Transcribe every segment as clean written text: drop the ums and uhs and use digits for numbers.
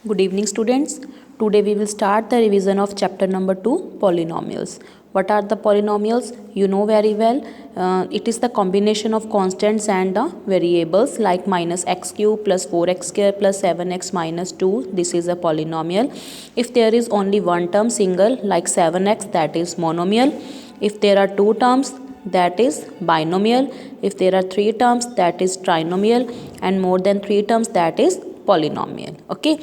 Good evening, students. Today we will start the revision of chapter number 2, polynomials. What are the polynomials? You know very well. It is the combination of constants and the variables like minus x cube plus 4x square plus 7x minus 2. This is a polynomial. If there is only one term single like 7x, that is monomial. If there are two terms, that is binomial. If there are three terms, that is trinomial, and more than three terms, that is polynomial. Okay.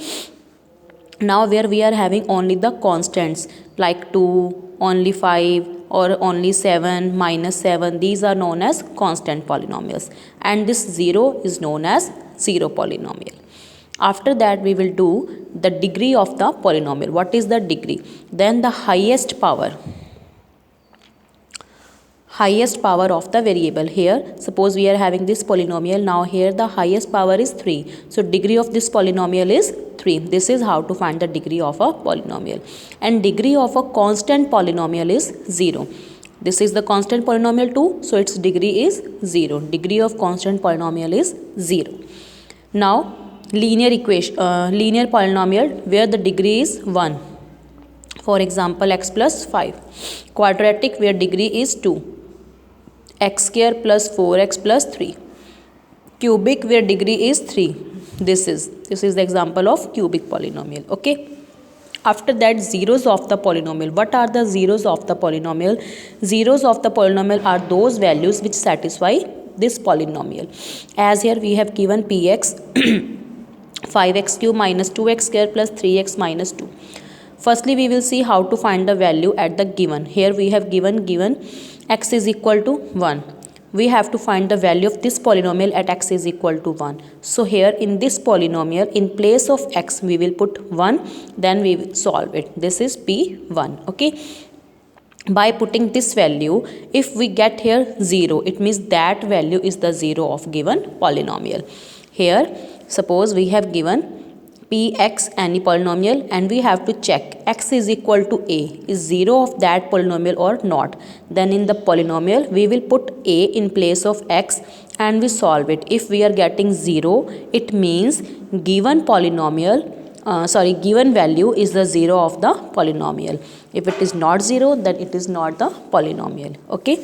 Now where we are having only the constants like 2, only 5 or only 7, minus 7, these are known as constant polynomials, and this 0 is known as zero polynomial. After that we will do the degree of the polynomial. What is the degree? Then the highest power of the variable. Here suppose we are having this polynomial. Now here the highest power is 3, so degree of this polynomial is 3. This is how to find the degree of a polynomial. And degree of a constant polynomial is 0. This is the constant polynomial too, so its degree is 0. Degree of constant polynomial is 0. Now linear polynomial where the degree is 1. For example, x plus 5. Quadratic where degree is 2. X square plus 4x plus 3. Cubic where degree is 3. This is the example of cubic polynomial. Okay. After that, zeros of the polynomial. What are the zeros of the polynomial? Zeros of the polynomial are those values which satisfy this polynomial. As here we have given px 5x cube minus 2x square plus 3x minus 2. Firstly, we will see how to find the value at the given. Here we have given x is equal to 1. We have to find the value of this polynomial at x is equal to 1. So here in this polynomial, in place of x we will put 1, then we will solve it. This is p1. Okay. By putting this value, if we get here 0, it means that value is the 0 of given polynomial. Here suppose we have given px any polynomial and we have to check x is equal to a, is 0 of that polynomial or not. Then in the polynomial we will put a in place of x and we solve it. If we are getting 0, it means given given value is the 0 of the polynomial. If it is not 0, then it is not the polynomial. Okay.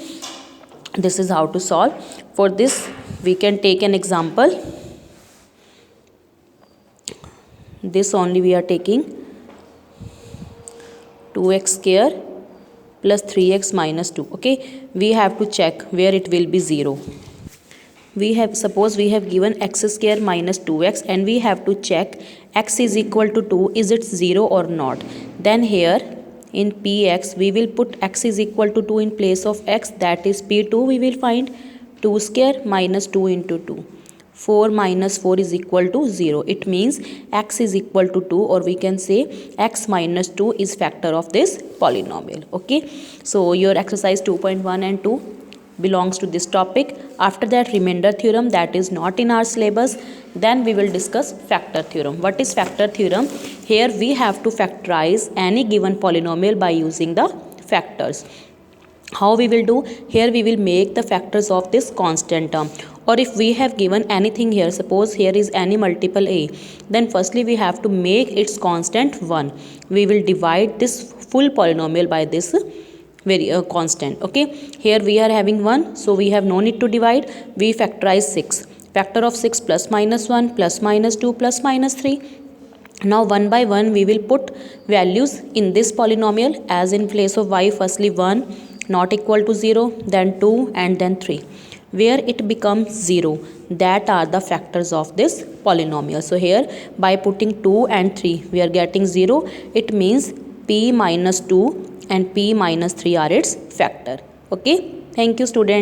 This is how to solve. For this we can take an example. This only we are taking 2x square plus 3x minus 2. Okay, we have to check where it will be 0. Suppose we have given x square minus 2x and we have to check x is equal to 2, is it 0 or not. Then here in px we will put x is equal to 2 in place of x, that is p2. We will find 2 square minus 2 into 2. 4 minus 4 is equal to 0. It means x is equal to 2, or we can say x minus 2 is factor of this polynomial. Okay. So your exercise 2.1 and 2 belongs to this topic. After that, remainder theorem, that is not in our syllabus. Then we will discuss factor theorem. What is factor theorem? Here we have to factorize any given polynomial by using the factors. How we will do? Here we will make the factors of this constant term. Or if we have given anything here, suppose here is any multiple a, then firstly we have to make its constant 1. We will divide this full polynomial by this constant. Okay. Here we are having 1, so we have no need to divide. We factorize 6. Factor of 6 plus minus 1 plus minus 2 plus minus 3. Now one by one we will put values in this polynomial. As in place of y, firstly 1 not equal to 0, then 2 and then 3. Where it becomes 0, that are the factors of this polynomial. So here by putting 2 and 3 we are getting 0. It means p minus 2 and p minus 3 are its factor. Okay. Thank you, students.